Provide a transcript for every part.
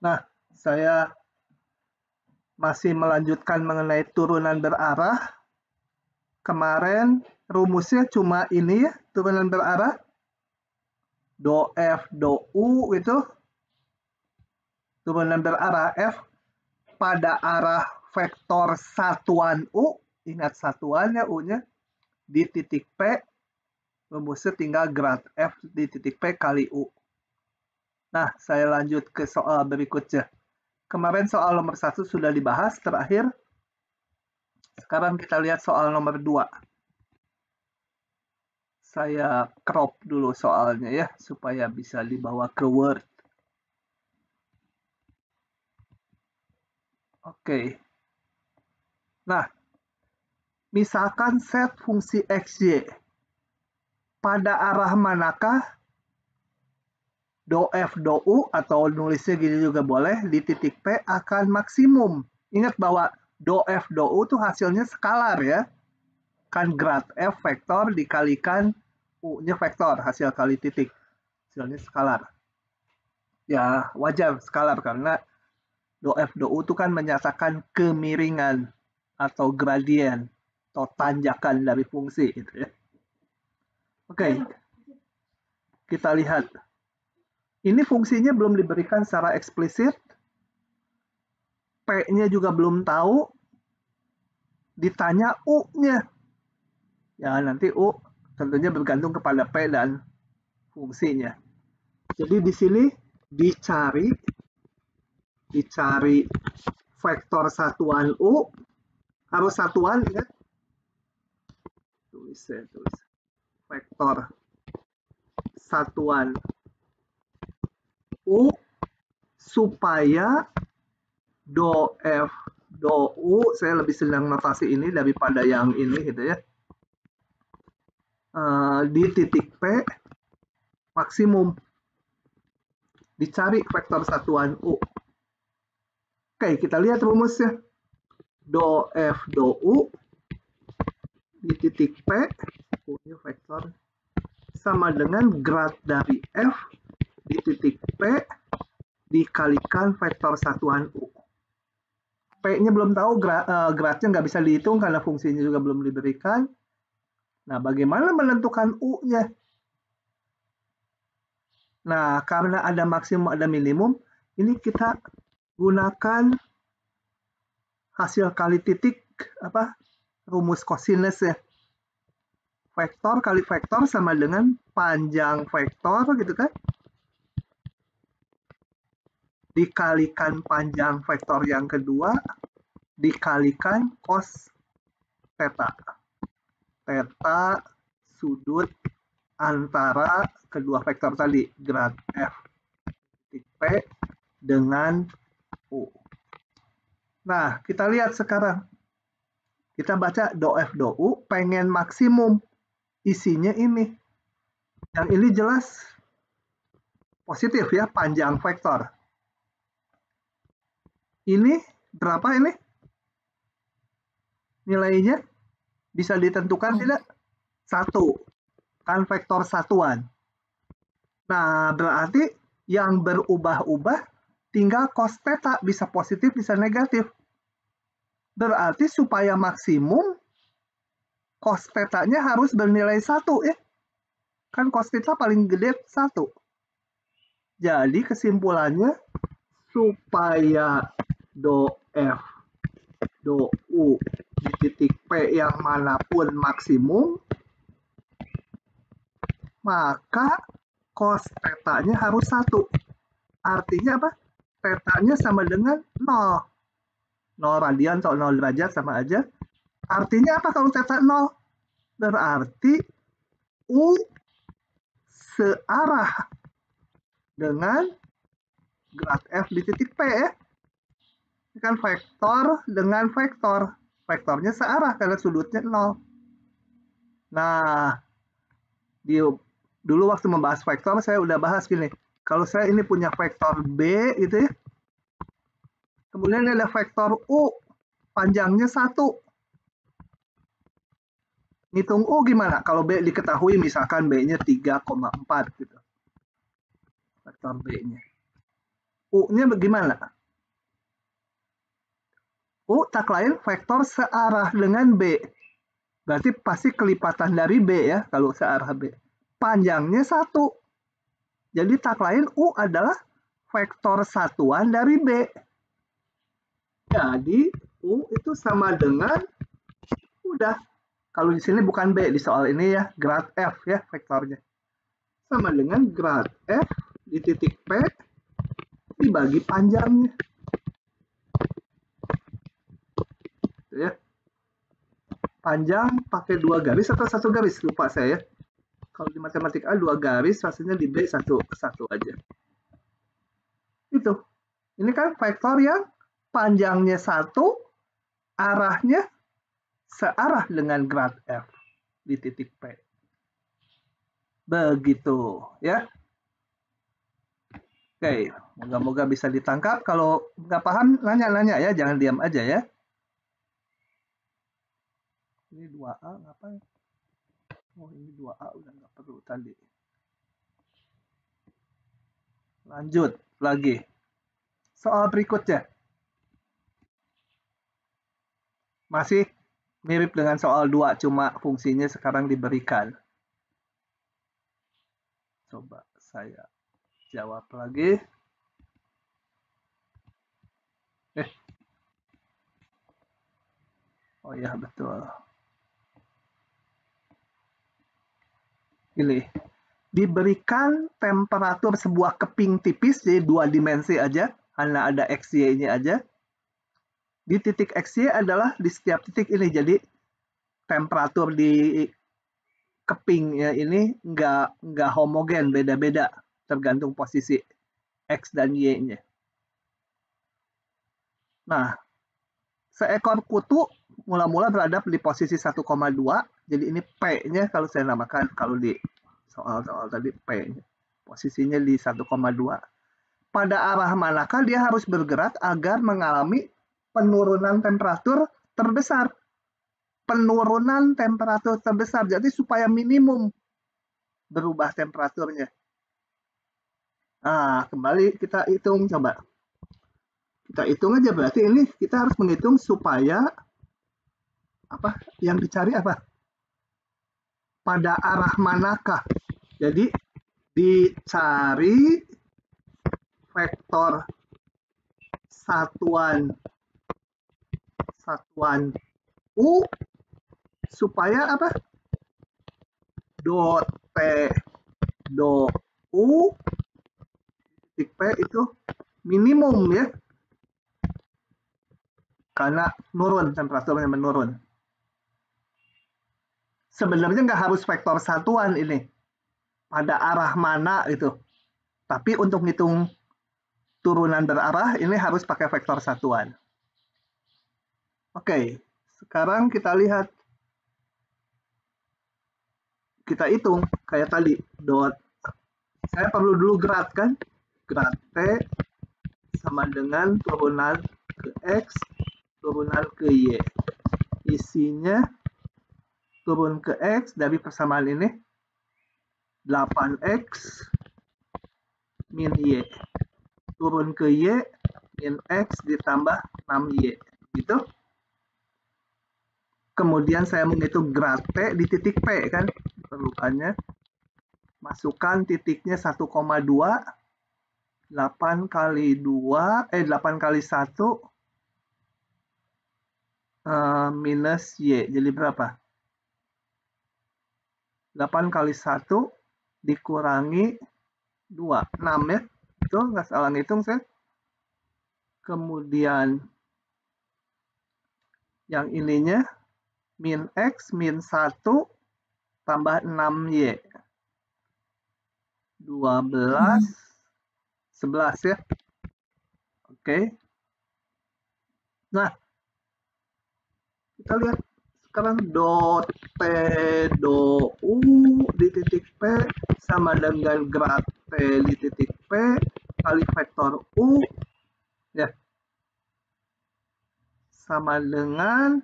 Nah, saya masih melanjutkan mengenai turunan berarah. Kemarin rumusnya cuma ini ya, turunan berarah. Do F, do U itu. Turunan berarah F pada arah vektor satuan U. Ingat satuannya U-nya. Di titik P, rumusnya tinggal grad F di titik P kali U. Nah, saya lanjut ke soal berikutnya. Kemarin soal nomor 1 sudah dibahas terakhir. Sekarang kita lihat soal nomor 2. Saya crop dulu soalnya ya, supaya bisa dibawa ke Word. Oke. Nah, misalkan set fungsi XY. Pada arah manakah do F, do U, atau nulisnya gini juga boleh, di titik P akan maksimum. Ingat bahwa do F, do U itu hasilnya skalar ya. Kan grad F vektor dikalikan U-nya vektor, hasil kali titik. Hasilnya skalar. Ya, wajar skalar karena do F, do U itu kan menyatakan kemiringan atau gradien atau tanjakan dari fungsi gitu ya. Oke. Kita lihat. Ini fungsinya belum diberikan secara eksplisit. P-nya juga belum tahu. Ditanya U-nya. Ya, nanti U tentunya bergantung kepada P dan fungsinya. Jadi di sini dicari vektor satuan U, harus satuan ya. Tulis. Vektor satuan U supaya do F, do U, saya lebih senang notasi ini daripada yang ini gitu ya. Di titik P maksimum. Dicari vektor satuan U. Oke, kita lihat rumusnya. Do F, do U di titik P, U-nya vektor, sama dengan grad dari F di titik P dikalikan vektor satuan U. P-nya belum tahu, gradnya nggak bisa dihitung karena fungsinya juga belum diberikan. Nah, bagaimana menentukan U-nya? Nah, karena ada maksimum, ada minimum, ini kita gunakan hasil kali titik, rumus cosinus ya. Vektor kali vektor sama dengan panjang vektor gitu kan. Dikalikan panjang vektor yang kedua, dikalikan cos theta. Theta sudut antara kedua vektor tadi, grad F titik P dengan U. Nah, kita lihat sekarang. Kita baca do F, do U, pengen maksimum. Isinya ini. Yang ini jelas positif ya, panjang vektor. Ini berapa ini? Nilainya bisa ditentukan tidak? 1. Kan vektor satuan. Nah, berarti yang berubah-ubah tinggal cos theta, bisa positif, bisa negatif. Berarti supaya maksimum, cos theta-nya harus bernilai 1 ya. Kan cos theta paling gede 1. Jadi kesimpulannya, supaya do F, do U di titik P yang manapun maksimum, maka cos theta-nya harus 1. Artinya apa? Theta-nya sama dengan 0. 0 radian atau 0 derajat sama aja. Artinya apa kalau theta 0? Berarti U searah dengan grad F di titik P ya. Ini kan vektor dengan vektor. Vektornya searah karena sudutnya 0. Nah, dulu waktu membahas vektor saya udah bahas gini. Kalau saya ini punya vektor B gitu ya. Kemudian ada vektor U, panjangnya 1. Ngitung U gimana? Kalau B diketahui misalkan B-nya 3,4 gitu. Vektor B-nya. U-nya bagaimana? U tak lain vektor searah dengan B. Berarti pasti kelipatan dari B ya, kalau searah B. Panjangnya 1. Jadi tak lain U adalah vektor satuan dari B. Jadi U itu sama dengan, udah. Kalau di sini bukan B, di soal ini ya, grad F ya vektornya. Sama dengan grad F di titik P dibagi panjangnya. Gitu ya. Panjang pakai 2 garis atau 1 garis, lupa saya ya. Kalau di matematika 2 garis, rasanya di B 1 aja. Itu. Ini kan vektor yang panjangnya 1, arahnya searah dengan grad F di titik P. Begitu ya. Oke, moga-moga bisa ditangkap. Kalau nggak paham, nanya-nanya ya, jangan diam aja ya. Ini 2A ngapain? Oh, ini 2A udah nggak perlu tadi. Lanjut lagi. Soal berikutnya. Masih mirip dengan soal 2, cuma fungsinya sekarang diberikan. Coba saya jawab lagi. Oh ya, betul. Ini diberikan temperatur sebuah keping tipis, jadi 2 dimensi aja, hanya ada X, Y-nya aja. Di titik X, Y adalah di setiap titik ini, jadi temperatur di kepingnya ini nggak homogen, beda-beda, tergantung posisi X dan Y-nya. Nah, seekor kutu mula-mula berada di posisi 1,2, jadi ini P-nya kalau saya namakan, kalau di soal-soal tadi P-nya. Posisinya di 1,2. Pada arah manakah dia harus bergerak agar mengalami penurunan temperatur terbesar? Penurunan temperatur terbesar, jadi supaya minimum berubah temperaturnya. Nah, kembali kita hitung coba. Kita hitung aja, berarti ini kita harus menghitung supaya apa yang dicari apa? Pada arah manakah? Jadi dicari vektor satuan U supaya apa? Dot P dot U titik P itu minimum ya, karena nurun, temperaturnya menurun. Sebenarnya nggak harus vektor satuan ini, pada arah mana itu. Tapi untuk ngitung turunan berarah ini harus pakai vektor satuan. Oke, sekarang kita lihat, kita hitung kayak tadi, dot. Saya perlu dulu grad kan, grad T sama dengan turunan ke X, turunan ke Y. Isinya turun ke X dari persamaan ini 8X min Y. Turun ke Y min X ditambah 6Y. Gitu. Kemudian saya menghitung grad T di titik P kan, perlukannya. Masukkan titiknya 1,2, 8 kali 1 minus Y, jadi berapa? 8 kali 1 dikurangi 2, 6 ya. Itu nggak salah ngitung saya. Kemudian yang ininya min X min 1 tambah 6Y. 12, 11 ya. Oke. Nah, kita lihat sekarang dot P dot U di titik P sama dengan grad T di titik P kali vektor U ya, sama dengan,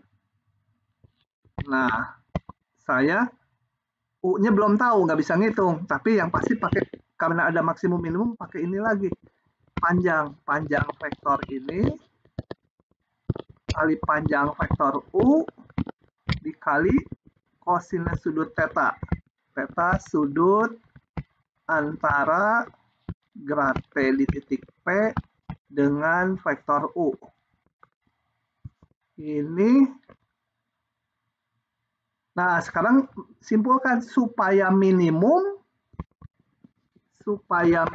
nah saya U-nya belum tahu, nggak bisa ngitung, tapi yang pasti pakai, karena ada maksimum minimum, pakai ini lagi. panjang vektor ini kali panjang vektor U dikali kosinus sudut theta. Theta sudut antara grad T di titik P dengan vektor U. Ini. Nah, sekarang simpulkan supaya minimum apa yang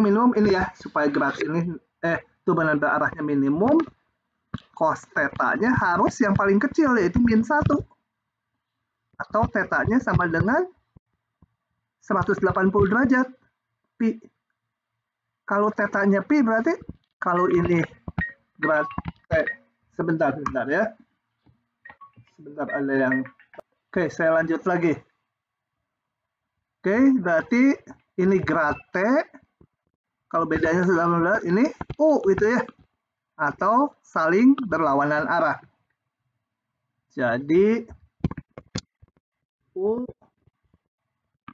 minimum ini ya, supaya grad ini itu benar-benar arahnya minimum, cos theta-nya harus yang paling kecil, yaitu min 1. Atau theta-nya sama dengan 180 derajat pi. Kalau theta-nya pi berarti kalau ini grad sebentar ya. Sebentar, ada yang. Oke, saya lanjut lagi. Oke, berarti ini grad T. Kalau bedanya sudah ini U gitu ya. Atau saling berlawanan arah. Jadi U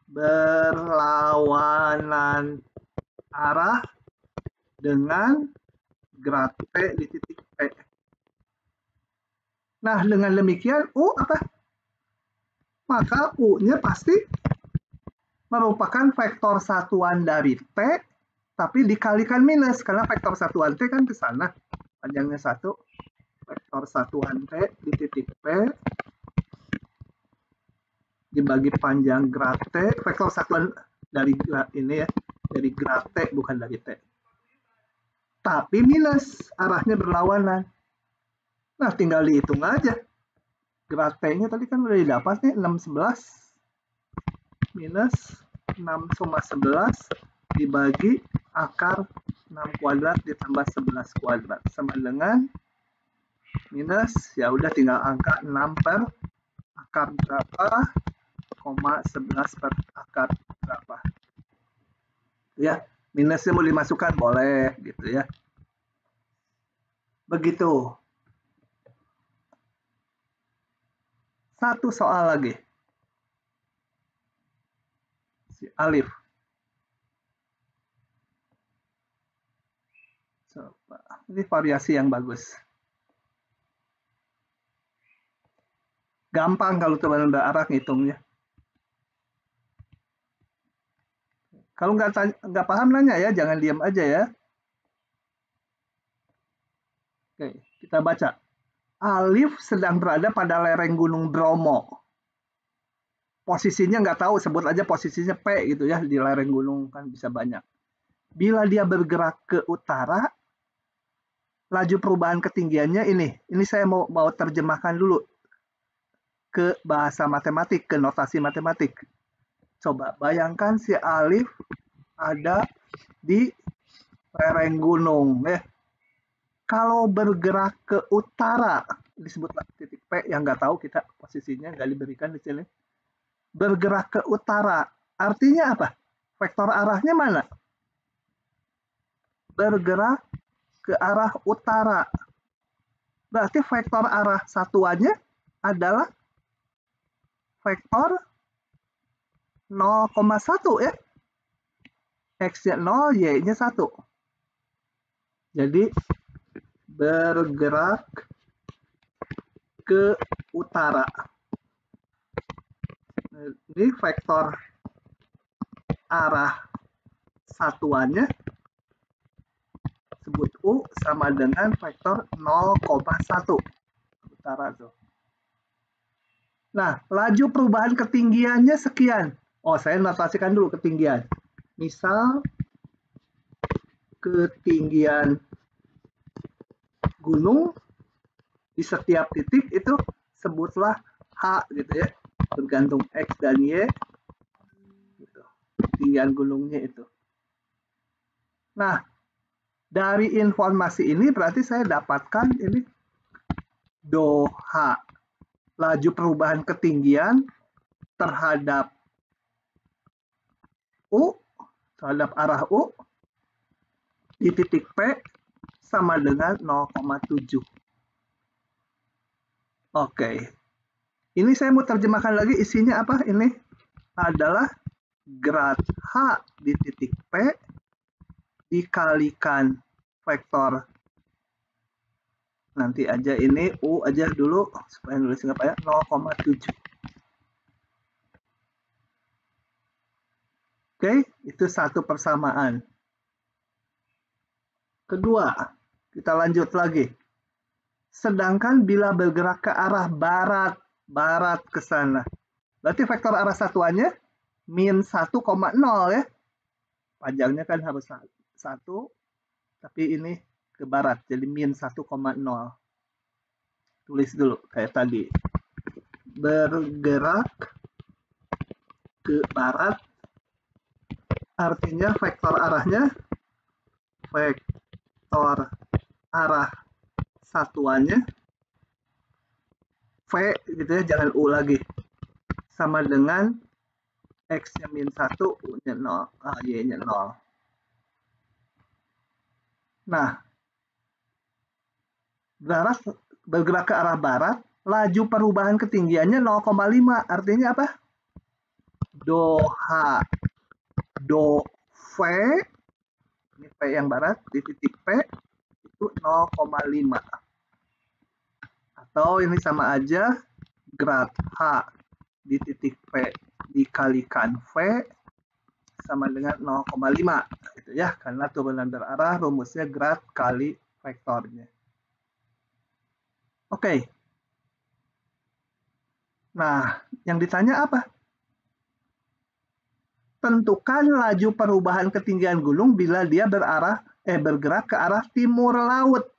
berlawanan arah dengan grad P di titik P. Nah, dengan demikian U apa? Maka U-nya pasti merupakan vektor satuan dari T, tapi dikalikan minus, karena vektor satuan T kan ke sana, panjangnya 1, vektor satuan T di titik P, dibagi panjang grad T, vektor satuan dari grad ini ya, dari grad T, bukan dari T. Tapi minus, arahnya berlawanan. Nah, tinggal dihitung aja. Grad T-nya tadi kan udah didapat nih, 6/11 minus 6,11 dibagi akar 6 kuadrat ditambah 11 kuadrat sama dengan minus, ya udah tinggal angka 6 per akar berapa, 11 per akar berapa. Ya, minusnya mau dimasukkan boleh gitu ya. Begitu. Satu soal lagi. Si Alif. Coba. Ini variasi yang bagus. Gampang kalau teman-teman arah ngitungnya. Kalau nggak paham nanya ya, jangan diam aja ya. Oke, kita baca. Alif sedang berada pada lereng Gunung Bromo. Posisinya nggak tahu, sebut aja posisinya P gitu ya, di lereng gunung kan bisa banyak. Bila dia bergerak ke utara, laju perubahan ketinggiannya ini saya mau terjemahkan dulu ke bahasa matematik, ke notasi matematik. Coba bayangkan si Alif ada di lereng gunung ya. Kalau bergerak ke utara, disebutlah titik P yang nggak tahu kita posisinya, nggak diberikan di sini. Bergerak ke utara, artinya apa? Vektor arahnya mana? Bergerak ke arah utara. Berarti vektor arah satuannya adalah vektor 0,1 ya. X-nya 0, Y-nya 1. Jadi bergerak ke utara. Ini vektor arah satuannya sebut U sama dengan vektor 0,1 utara tuh. Nah, laju perubahan ketinggiannya sekian. Oh, saya notasikan dulu ketinggian. Misal ketinggian gunung di setiap titik itu sebutlah H gitu ya, bergantung X dan Y gitu. Ketinggian gunungnya itu. Nah, dari informasi ini berarti saya dapatkan ini do H, laju perubahan ketinggian terhadap U, terhadap arah U di titik P sama dengan 0,7. Oke. Ini saya mau terjemahkan lagi, isinya apa? Ini adalah grad H di titik P dikalikan vektor, nanti aja ini U aja dulu supaya nulis apa ya, 0,7. Oke, itu satu persamaan. Kedua, kita lanjut lagi. Sedangkan bila bergerak ke arah barat ke sana, berarti vektor arah satuannya min 1,0 ya. Panjangnya kan harus 1, tapi ini ke barat, jadi min 1,0. Tulis dulu kayak tadi. Bergerak ke barat, artinya vektor arahnya, vektor arah satuannya, V gitu ya, jangan U lagi, sama dengan X-nya min 1, U-nya 0, Y-nya 0. Nah, bergerak ke arah barat, laju perubahan ketinggiannya 0,5. Artinya apa? Do H, do V, ini P yang barat, di titik P, itu 0,5. Atau ini sama aja, grad H di titik P dikalikan V sama dengan 0,5. Gitu ya, karena turunan berarah rumusnya grad kali vektornya. Oke. Nah, yang ditanya apa? Tentukan laju perubahan ketinggian gunung bila dia bergerak ke arah timur laut.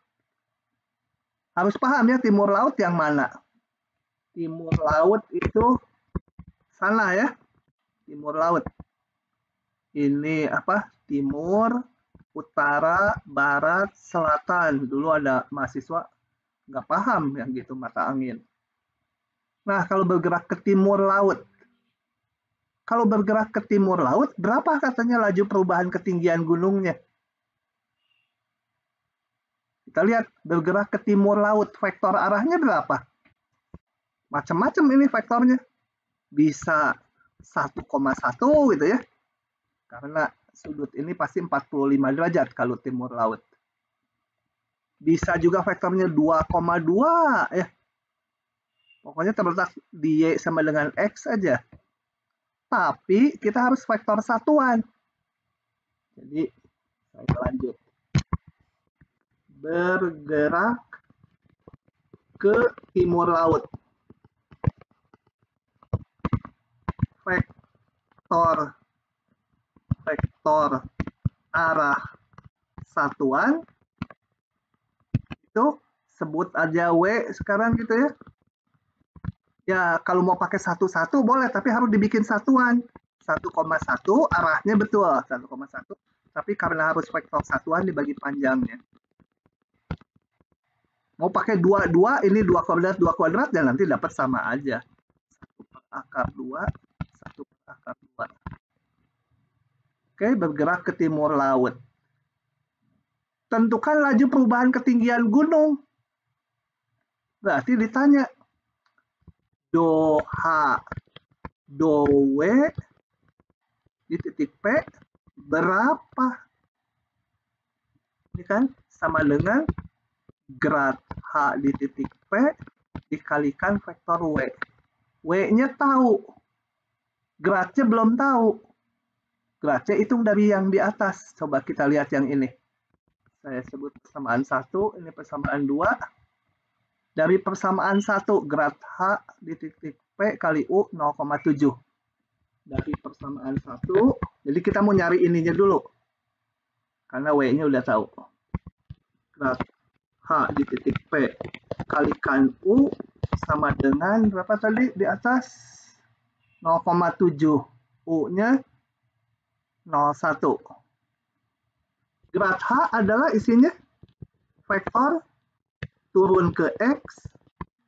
Harus paham ya, timur laut yang mana? Timur laut itu sana ya. Timur laut. Ini apa? Timur, utara, barat, selatan. Dulu ada mahasiswa nggak paham yang gitu mata angin. Nah, kalau bergerak ke timur laut, berapa katanya laju perubahan ketinggian gunungnya? Kita lihat, bergerak ke timur laut, vektor arahnya berapa? Macam-macam ini vektornya. Bisa 1,1 gitu ya. Karena sudut ini pasti 45 derajat kalau timur laut. Bisa juga vektornya 2,2 ya. Pokoknya terletak di Y sama dengan X aja. Tapi kita harus vektor satuan. Jadi saya lanjut. Bergerak ke timur laut. Vektor arah satuan itu sebut aja W sekarang gitu ya. Ya kalau mau pakai 1,1 boleh, tapi harus dibikin satuan. 1,1 arahnya betul 1,1, tapi karena harus vektor satuan dibagi panjangnya. Mau pakai 2 ini 2 kuadrat dan nanti dapat sama aja. 1/2, 1/2. Oke, bergerak ke timur laut. Tentukan laju perubahan ketinggian gunung. Berarti ditanya, do H, do W di titik P berapa? Ini kan sama dengan grad H di titik P dikalikan vektor W. W-nya tahu, gradnya belum tahu. Gradnya hitung dari yang di atas. Coba kita lihat yang ini. Saya sebut persamaan 1, ini persamaan 2. Dari persamaan 1, grad H di titik P kali U 0,7. Dari persamaan 1, jadi kita mau nyari ininya dulu. Karena W-nya udah tahu. Grad H di titik P kalikan U sama dengan berapa tadi di atas? 0,7. U-nya 0,1. Grad H adalah isinya vektor turun ke X,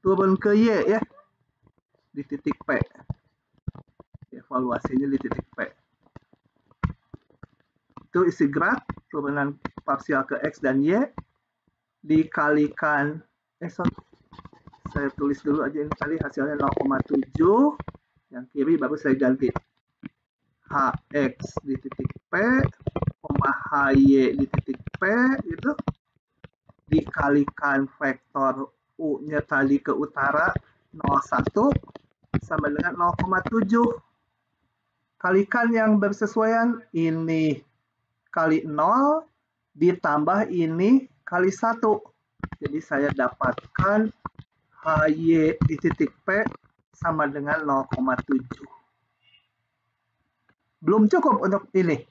turun ke Y ya. Di titik P. Evaluasinya di titik P. Itu isi grad, turunan parsial ke X dan Y, dikalikan, saya tulis dulu aja ini tadi hasilnya 0,7, yang kiri baru saya ganti. H X di titik P, HY di titik P, itu dikalikan vektor U-nya tadi ke utara 0,1 sama dengan 0,7. Kalikan yang bersesuaian, ini kali 0 ditambah ini kali 1. Jadi saya dapatkan HY di titik P sama dengan 0,7. Belum cukup untuk ini.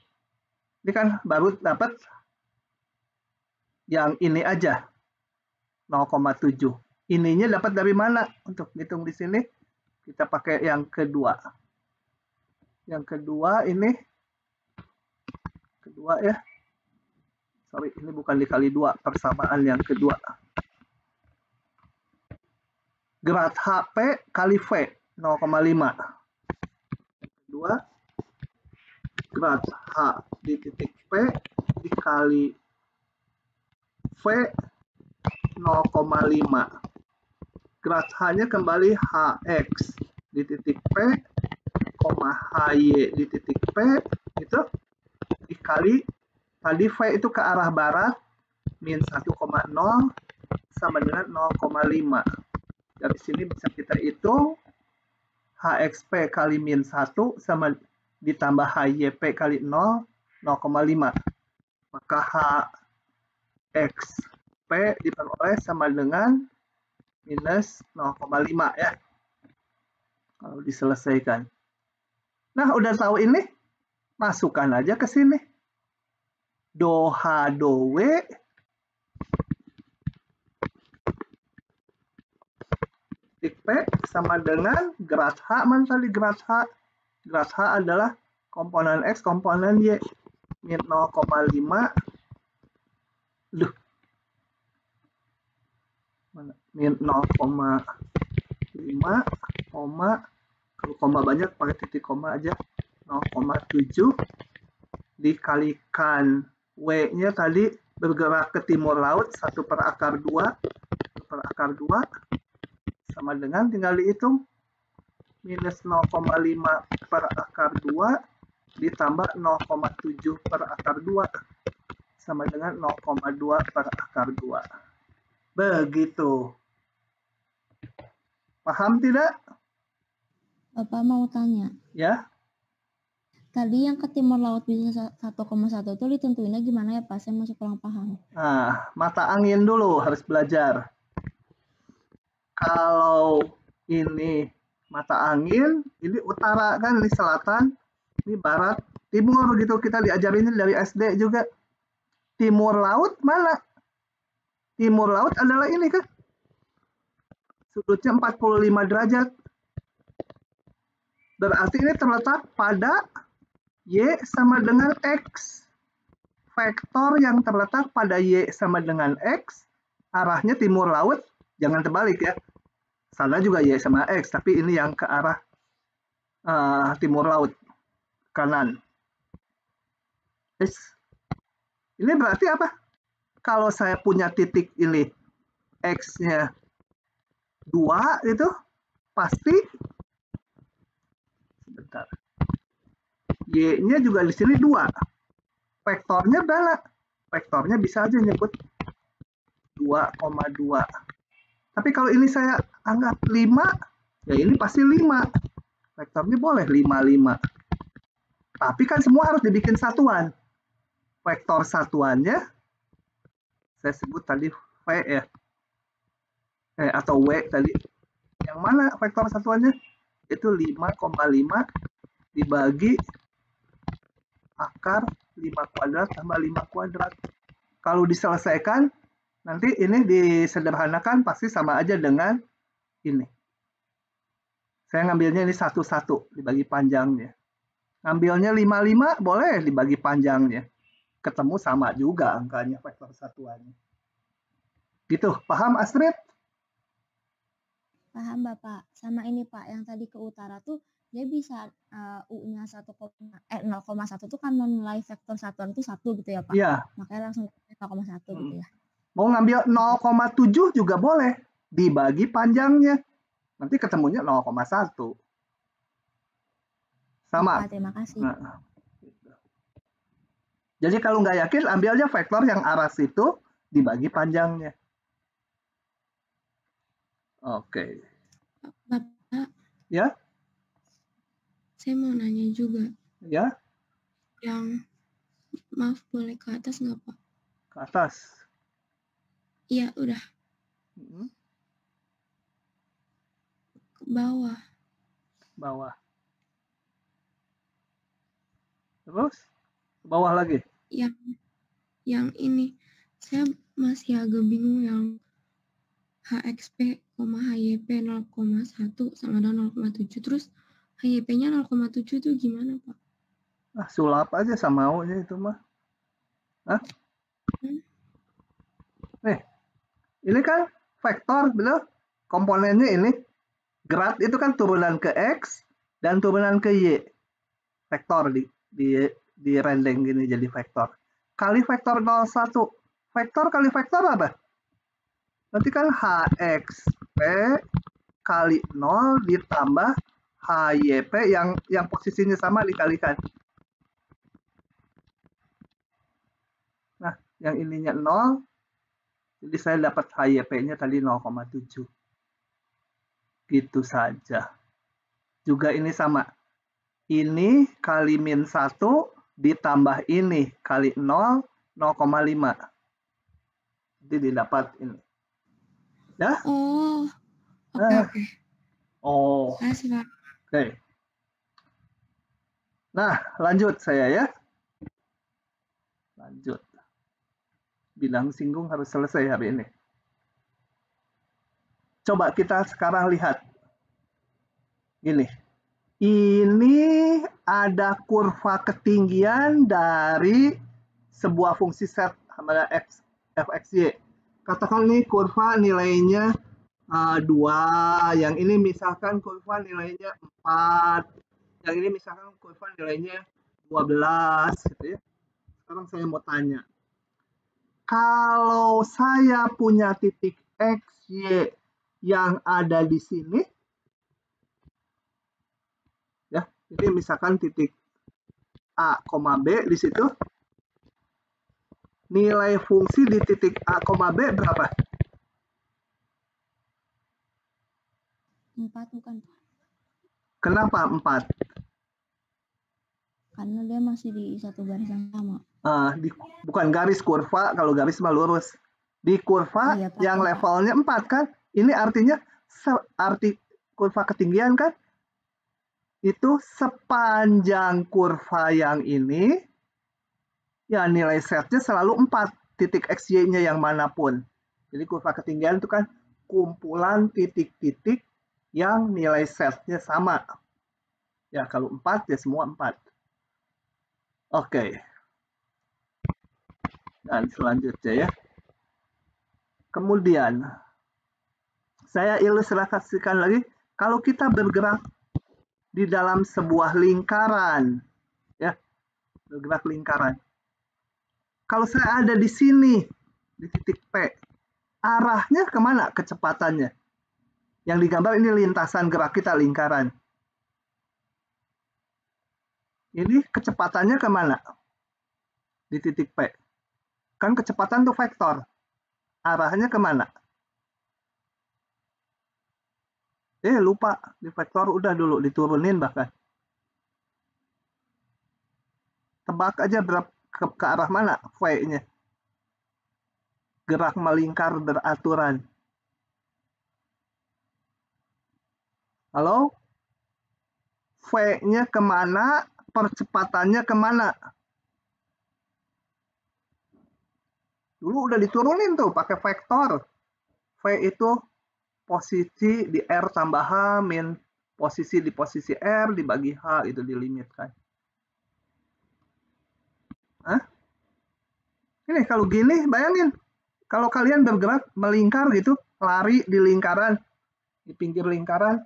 Ini kan baru dapat yang ini aja, 0,7. Ininya dapat dari mana? Untuk hitung di sini, kita pakai yang kedua. Yang kedua ini, kedua ya. Sorry, ini bukan dikali 2, persamaan yang kedua. Grad HP kali V, 0,5. Kedua, grad H di titik P dikali V 0,5. Grad H-nya kembali HX di titik P, HY di titik P, itu dikali, tadi V itu ke arah barat, min 1,0 sama dengan 0,5. Dari sini bisa kita hitung HXP kali min 1 sama ditambah HYP kali 0, 0,5. Maka HXP diperoleh sama dengan minus 0,5 ya. Kalau diselesaikan. Nah, udah tahu ini, masukkan aja ke sini. Do H do W titik P sama dengan grad H. Mana tadi grad H? Grad H adalah komponen X, komponen Y. Min 0,5. Duh. Min 0,5, kalau koma banyak pakai titik koma aja, 0,7 dikalikan W-nya tadi bergerak ke timur laut 1/2 sama dengan, tinggal dihitung, minus 0,5/2 ditambah 0,7/2 sama dengan 0,2/2. Begitu. Paham tidak? Bapak mau tanya. Ya. Tadi yang ke timur laut bisa 1,1 itu ditentuinnya gimana ya Pak? Saya masih kurang paham. Nah, mata angin dulu harus belajar. Kalau ini mata angin, ini utara kan, ini selatan, ini barat, timur gitu, kita diajarin dari SD juga. Timur laut mana? Timur laut adalah ini kan. Sudutnya 45 derajat. Berarti ini terletak pada Y sama dengan X. Vektor yang terletak pada Y sama dengan X, arahnya timur laut, jangan terbalik ya. Sana juga Y sama X, tapi ini yang ke arah timur laut, kanan. Ini berarti apa? Kalau saya punya titik ini, X-nya 2 itu, pasti, sebentar, Y-nya juga di sini 2. Vektornya berapa? Vektornya bisa aja nyebut 2,2. Tapi kalau ini saya anggap 5, ya ini pasti 5. Vektornya boleh 5. Tapi kan semua harus dibikin satuan. Vektor satuannya, saya sebut tadi V ya. Atau W tadi. Yang mana vektor satuannya? Itu 5,5 dibagi akar 5 kuadrat tambah 5 kuadrat. Kalau diselesaikan, nanti ini disederhanakan pasti sama aja dengan ini. Saya ngambilnya ini 1,1 dibagi panjangnya. Ngambilnya 5,5 boleh dibagi panjangnya. Ketemu sama juga angkanya vektor satuannya. Gitu, paham Astrid? Paham Bapak. Sama ini Pak, yang tadi ke utara tuh dia bisa U-nya 0,1 tuh kan nilai vektor satuan itu 1 gitu ya Pak? Iya. Makanya langsung 0,1 gitu ya. Mau ngambil 0,7 juga boleh. Dibagi panjangnya. Nanti ketemunya 0,1. Sama. Bapak, terima kasih. Nah, Jadi kalau nggak yakin, ambil aja vektor yang arah situ dibagi panjangnya. Oke. Bapak, Ya, saya mau nanya juga. ya, Yang, maaf boleh ke atas nggak Pak? ke atas. Iya, udah. Ke bawah. Bawah. Terus, ke bawah lagi. Yang ini, saya masih agak bingung yang HXP, HYP 0,1 sama dengan 0,7. Terus HYP-nya 0,7 itu gimana Pak? Ah, sulap aja sama maunya itu mah. Hah? Nih, ini kan vektor, betul? Komponennya ini. Grad itu kan turunan ke X dan turunan ke Y. Vektor di rendeng gini jadi vektor. Kali vektor 01. Vektor kali vektor apa? Nanti kan HXP kali 0 ditambah HYP yang posisinya sama dikalikan. Nah, yang ininya 0, jadi saya dapat HYP-nya tadi 0,7. Gitu saja. Juga ini sama. Ini kali min 1 ditambah ini kali 0, 0,5. Jadi didapat ini. Ya? Oh, oke. Oh, Makasih Pak. oke. Nah, lanjut saya ya. Lanjut. Bidang singgung harus selesai hari ini. Coba kita sekarang lihat. Gini. Ini ada kurva ketinggian dari sebuah fungsi set x, fxy. Katakan ini kurva nilainya 2, yang ini misalkan kurva nilainya 4, yang ini misalkan kurva nilainya 12, gitu ya. Sekarang saya mau tanya, kalau saya punya titik X, Y yang ada di sini, ya, ini misalkan titik A, B di situ, nilai fungsi di titik A, B berapa? 4 bukan Pak? Kenapa 4? Karena dia masih di satu garis yang sama. Bukan garis kurva, kalau garis mah lurus. Di kurva Oh, ya, Pak, yang ya, levelnya 4 kan? Ini artinya arti kurva ketinggian kan? Itu sepanjang kurva yang ini, ya nilai setnya selalu 4, titik XY-nya yang manapun. Jadi kurva ketinggian itu kan kumpulan titik-titik yang nilai setnya sama. Ya kalau 4 ya semua 4. Oke. Dan selanjutnya ya. Kemudian saya ilustrasikan lagi, kalau kita bergerak di dalam sebuah lingkaran, ya, bergerak lingkaran. Kalau saya ada di sini, di titik P, arahnya kemana kecepatannya? Yang digambar ini lintasan gerak kita lingkaran. Ini kecepatannya kemana? Di titik P. Kan kecepatan itu vektor. Arahnya kemana? Lupa. Di vektor udah dulu diturunin bahkan. Tebak aja ke arah mana V-nya. Gerak melingkar beraturan. Halo? V-nya kemana? Percepatannya kemana? Dulu udah diturunin tuh pakai vektor. V itu posisi di R tambah H min posisi di posisi R dibagi H, itu dilimitkan. Hah? Ini kalau gini, bayangin. Kalau kalian bergerak melingkar gitu, lari di lingkaran, di pinggir lingkaran,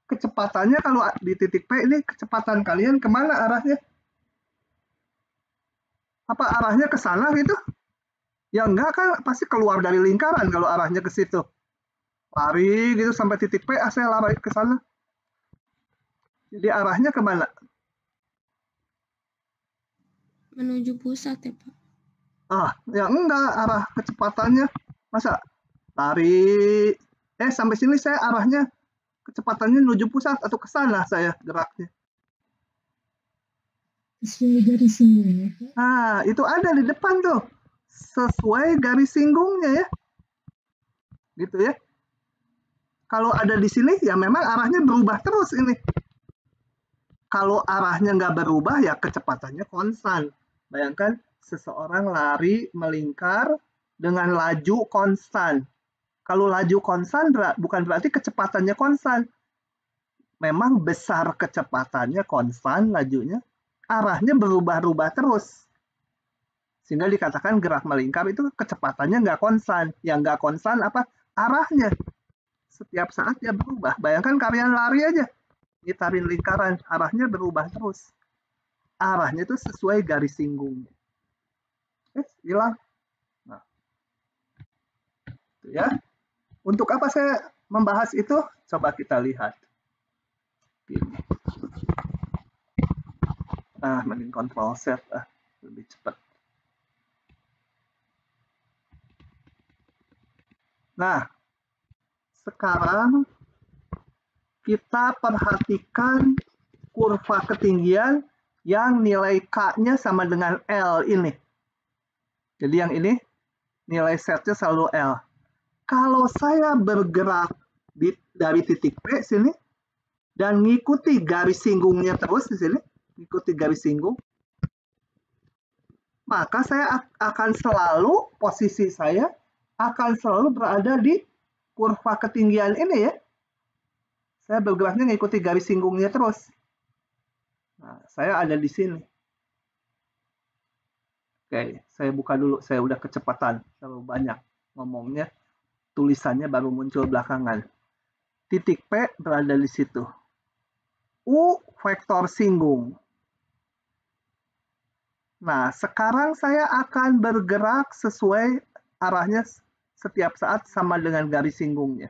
kecepatannya kalau di titik P ini, kecepatan kalian kemana arahnya? Apa arahnya ke sana gitu? Ya enggak kan, pasti keluar dari lingkaran kalau arahnya ke situ. Lari gitu sampai titik P, saya lari ke sana. Jadi arahnya kemana? menuju pusat ya, Pak? Ya enggak, arah kecepatannya. Masa lari, sampai sini saya arahnya kecepatannya menuju pusat atau ke sana saya geraknya. Sesuai garis singgungnya, Pak. Nah, itu ada di depan tuh. Sesuai garis singgungnya ya. Gitu ya. Kalau ada di sini, ya memang arahnya berubah terus ini. Kalau arahnya nggak berubah, ya kecepatannya konstan. Bayangkan seseorang lari melingkar dengan laju konstan. Kalau laju konstan bukan berarti kecepatannya konstan. Memang besar kecepatannya konstan lajunya, arahnya berubah-ubah terus. Sehingga dikatakan gerak melingkar itu kecepatannya nggak konstan. Yang nggak konstan apa? Arahnya. Setiap saat dia berubah. Bayangkan kalian lari aja. Ngitarin lingkaran, arahnya berubah terus. Arahnya itu sesuai garis singgungnya. Hilang. Nah, itu ya. Untuk apa saya membahas itu? Coba kita lihat. Ini. Mending Ctrl Z lebih cepat. Nah, sekarang kita perhatikan kurva ketinggian yang nilai K-nya sama dengan L ini. Jadi yang ini nilai Z-nya selalu L. Kalau saya bergerak dari titik P sini dan ngikuti garis singgungnya terus di sini, ngikuti garis singgung, maka saya akan selalu, posisi saya akan selalu berada di kurva ketinggian ini ya. Saya bergeraknya ngikuti garis singgungnya terus. Nah, saya ada di sini. Oke, saya buka dulu. Saya udah kecepatan. Terlalu banyak ngomongnya. Tulisannya baru muncul belakangan. Titik P berada di situ. U vektor singgung. Nah, sekarang saya akan bergerak sesuai arahnya setiap saat sama dengan garis singgungnya.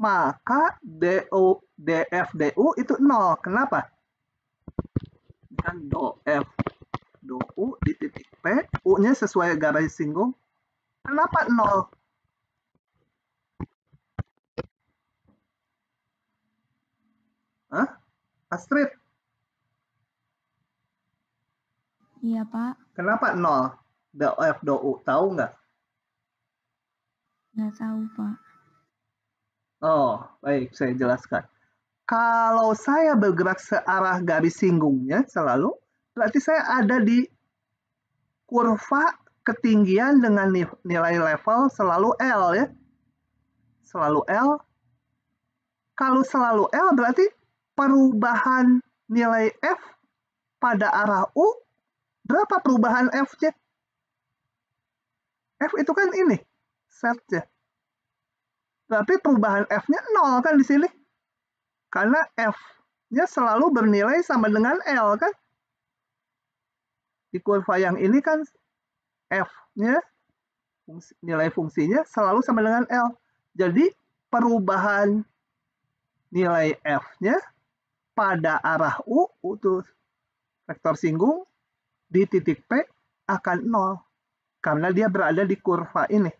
Maka DF, DU itu 0. Kenapa? Kan DF, DU di titik P, U-nya sesuai garis singgung. Kenapa 0? Astrid? Iya, Pak. Kenapa 0? DF, DU, tahu nggak? Nggak tahu, Pak. Oh, baik, saya jelaskan. Kalau saya bergerak searah garis singgungnya selalu, berarti saya ada di kurva ketinggian dengan nilai level selalu L ya. Selalu L. Kalau selalu L berarti perubahan nilai F pada arah U, berapa perubahan F-nya? F itu kan ini, set-nya. Berarti perubahan F-nya 0 kan di sini. Karena F-nya selalu bernilai sama dengan L kan. Di kurva yang ini kan F-nya, nilai fungsinya selalu sama dengan L. Jadi perubahan nilai F-nya pada arah U, itu vektor singgung, di titik P akan 0. Karena dia berada di kurva ini.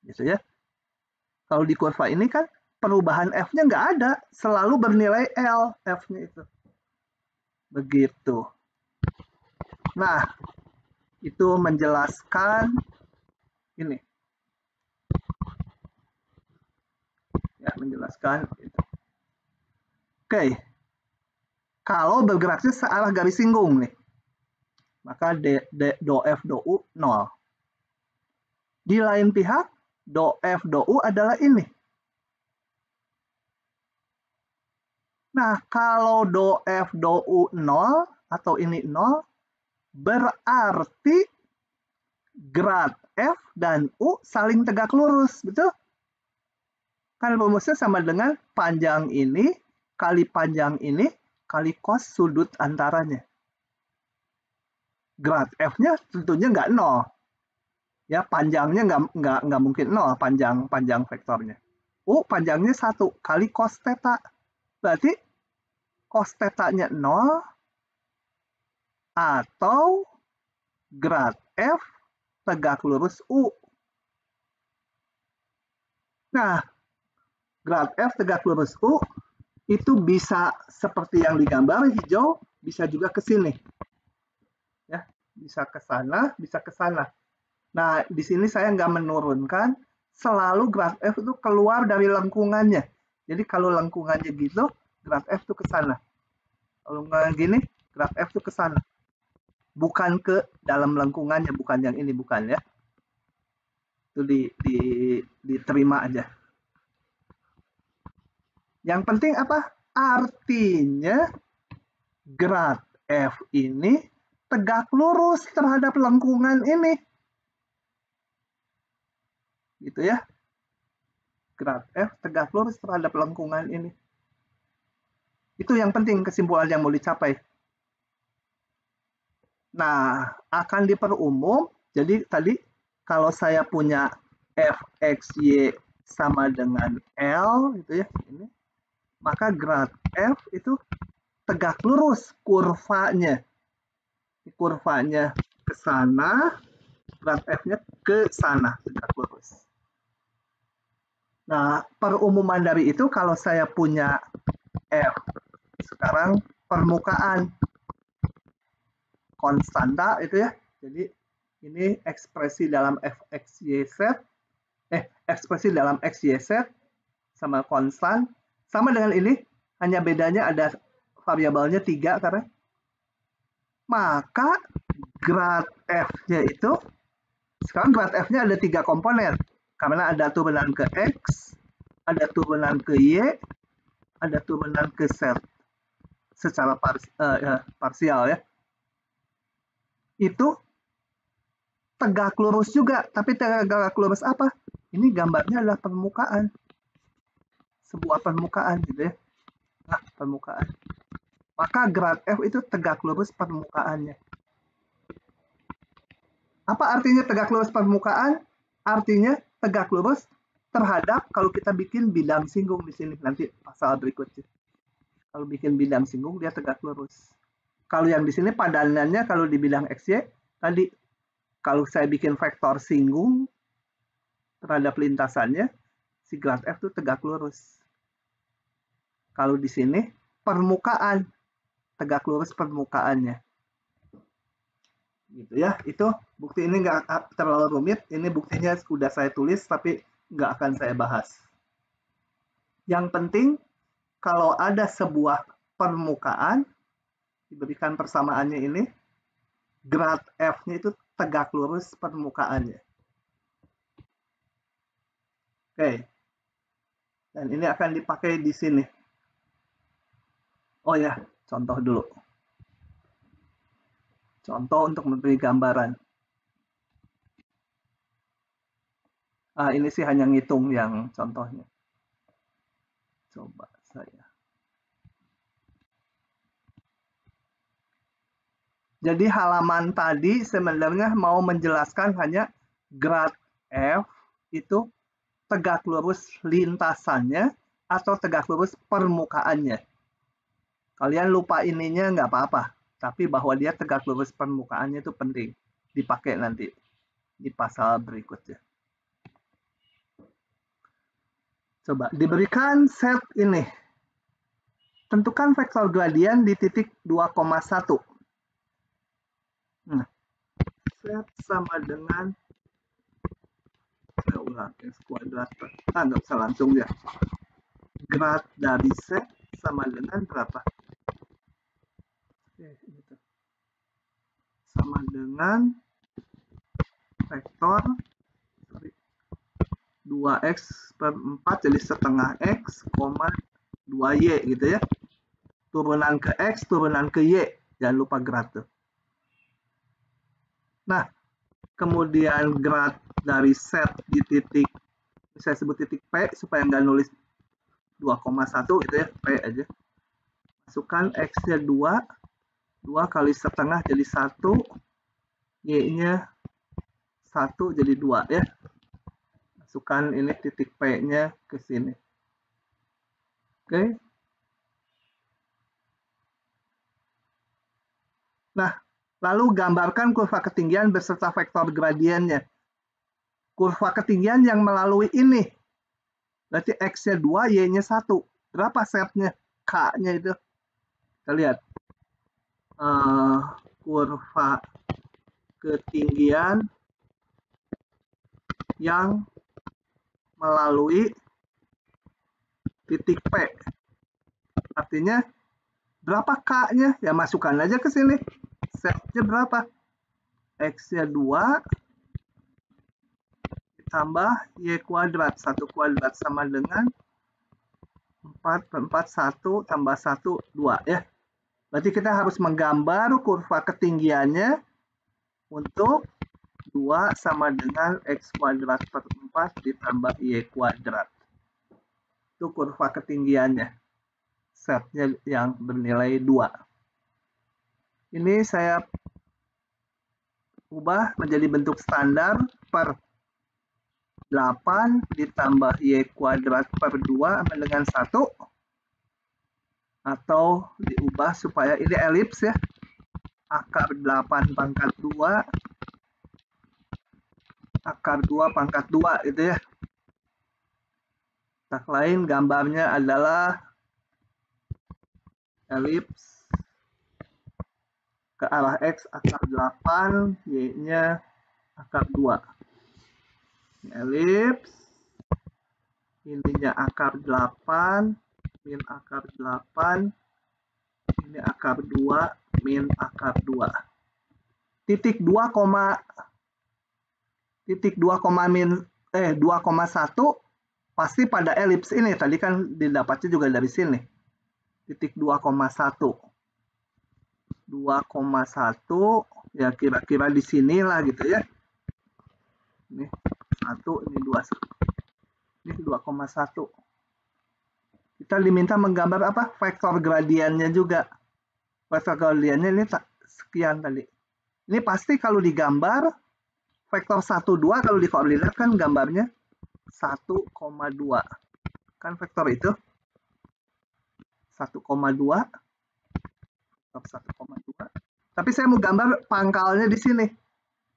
Gitu ya. Kalau di kurva ini kan perubahan F-nya nggak ada, selalu bernilai L F-nya itu. Begitu. Nah, itu menjelaskan ini. Ya, menjelaskan itu. Oke. Kalau bergeraknya searah garis singgung nih, maka do F do U 0. Di lain pihak, do F do U adalah ini. Nah, kalau do F do U 0 atau ini 0, berarti grad F dan U saling tegak lurus, betul? Kan rumusnya sama dengan panjang ini kali panjang ini kali cos sudut antaranya. Grad F-nya tentunya nggak 0. Ya, panjangnya nggak mungkin 0, panjang vektornya. U panjangnya 1 kali cos theta. Berarti cos theta-nya 0, atau grad F tegak lurus U. Nah, grad F tegak lurus U itu bisa seperti yang digambar hijau, bisa juga ke sini. Ya, bisa ke sana, bisa ke sana. Nah, di sini saya nggak menurunkan, selalu grad F itu keluar dari lengkungannya. Jadi kalau lengkungannya gitu, grad F itu ke sana. Kalau nggak gini, grad F itu ke sana. Bukan ke dalam lengkungannya, bukan yang ini, bukan ya. Itu diterima aja. Yang penting apa? Artinya grad F ini tegak lurus terhadap lengkungan ini. Gitu ya. Grad F tegak lurus terhadap lengkungan ini. Itu yang penting, kesimpulan yang mau dicapai. Nah, akan diperumum. Jadi tadi kalau saya punya Fxy sama dengan L gitu ya, ini, maka grad F itu tegak lurus kurvanya. Kurvanya ke sana, grad F-nya ke sana, tegak lurus. Nah, perumuman dari itu kalau saya punya F, sekarang permukaan konstanta itu ya. Jadi ini ekspresi dalam Fxyz, ekspresi dalam xyz sama konstan, sama dengan ini, hanya bedanya ada variabelnya 3 karena. Maka grad F-nya itu, sekarang grad F-nya ada 3 komponen. Karena ada turunan ke X, ada turunan ke Y, ada turunan ke Z. Secara parsial ya. Itu tegak lurus juga, tapi tegak lurus apa? Ini gambarnya adalah permukaan. Sebuah permukaan gitu ya. Nah, permukaan. Maka grad F itu tegak lurus permukaannya. Apa artinya tegak lurus permukaan? Artinya tegak lurus terhadap kalau kita bikin bidang singgung di sini nanti pasal berikutnya. Kalau bikin bidang singgung dia tegak lurus. Kalau yang di sini padanannya kalau di bidang XY tadi kalau saya bikin vektor singgung terhadap lintasannya, si grad F itu tegak lurus. Kalau di sini permukaan, tegak lurus permukaannya. Gitu ya, itu bukti ini nggak terlalu rumit. Ini buktinya sudah saya tulis, tapi nggak akan saya bahas. Yang penting, kalau ada sebuah permukaan, diberikan persamaannya ini, grad F-nya itu tegak lurus permukaannya. Oke. Dan ini akan dipakai di sini. Oh ya, contoh dulu. Contoh untuk memberi gambaran. Ini sih hanya ngitung yang contohnya. Coba saya. Jadi halaman tadi sebenarnya mau menjelaskan hanya grad F itu tegak lurus lintasannya atau tegak lurus permukaannya. Kalian lupa ininya nggak apa-apa, tapi bahwa dia tegak lurus permukaannya itu penting. Dipakai nanti di pasal berikutnya. Coba diberikan set ini. Tentukan vektor gradien di titik 2,1. Nah, set sama dengan X kuadrat. Nggak usah langsung ya. Grad dari set sama dengan berapa? Gitu. Sama dengan vektor 2x per 4 jadi setengah x, 2y gitu ya. Turunan ke x, turunan ke y. Jangan lupa grad tuh. Nah, kemudian grad dari set di titik, saya sebut titik P supaya nggak nulis 2,1 gitu ya, P aja. Masukkan X-nya 2, 2 kali setengah jadi 1, Y-nya 1 jadi 2 ya. Masukkan ini titik P-nya ke sini. Oke. Nah, Lalu gambarkan kurva ketinggian beserta vektor gradiennya. Kurva ketinggian yang melalui ini. Berarti X-nya 2, Y-nya 1. Berapa setnya? K-nya itu. Kita lihat. Kurva ketinggian yang melalui titik P. Artinya berapa K-nya? Ya masukkan aja ke sini. Setnya berapa? X-nya 2 ditambah Y kuadrat. 1 kuadrat sama dengan 4 per 4, 1 tambah 1, 2 ya. Berarti kita harus menggambar kurva ketinggiannya untuk 2 sama dengan X kuadrat per 4 ditambah Y kuadrat. Itu kurva ketinggiannya. Setnya yang bernilai 2. Ini saya ubah menjadi bentuk standar per 8 ditambah Y kuadrat per 2 sama dengan 1. Atau diubah supaya ini elips ya. Akar 8 pangkat 2. Akar 2 pangkat 2 itu ya. Tak lain gambarnya adalah elips ke arah X akar 8, Y-nya akar 2. Ini elips, ininya akar 8, min akar 8, ini akar 2, min akar 2. Titik 2, titik 2, min 2,1 pasti pada elips ini. Tadi kan didapatnya juga dari sini. Titik 2,1. 2,1 ya kira-kira di sinilah gitu ya. Ini 1, ini 2. Ini 2,1. Kita diminta menggambar apa? Vektor gradiennya juga. Vektor gradiennya ini sekian tadi. Ini pasti kalau digambar vektor 1, 2 kalau di koordinat kan gambarnya 1,2. Kan vektor itu 1,2. Vektor 1,2. Tapi saya mau gambar pangkalnya di sini.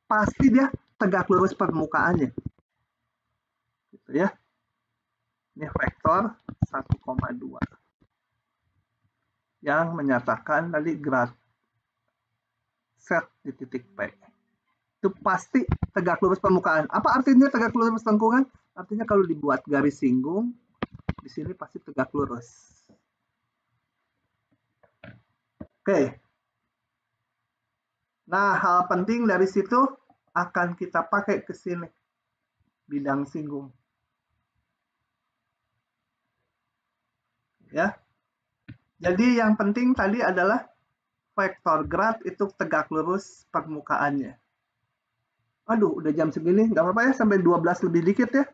Pasti dia tegak lurus permukaannya. Gitu ya. Ini vektor 1,2. Yang menyatakan tadi grad set di titik P. Itu pasti tegak lurus permukaan. Apa artinya tegak lurus lengkungan? Artinya kalau dibuat garis singgung, di sini pasti tegak lurus. Oke. Nah, hal penting dari situ akan kita pakai ke sini. Bidang singgung. Ya. Jadi yang penting tadi adalah vektor grad itu tegak lurus permukaannya. Aduh, udah jam segini. Nggak apa-apa ya, sampai 12 lebih dikit ya.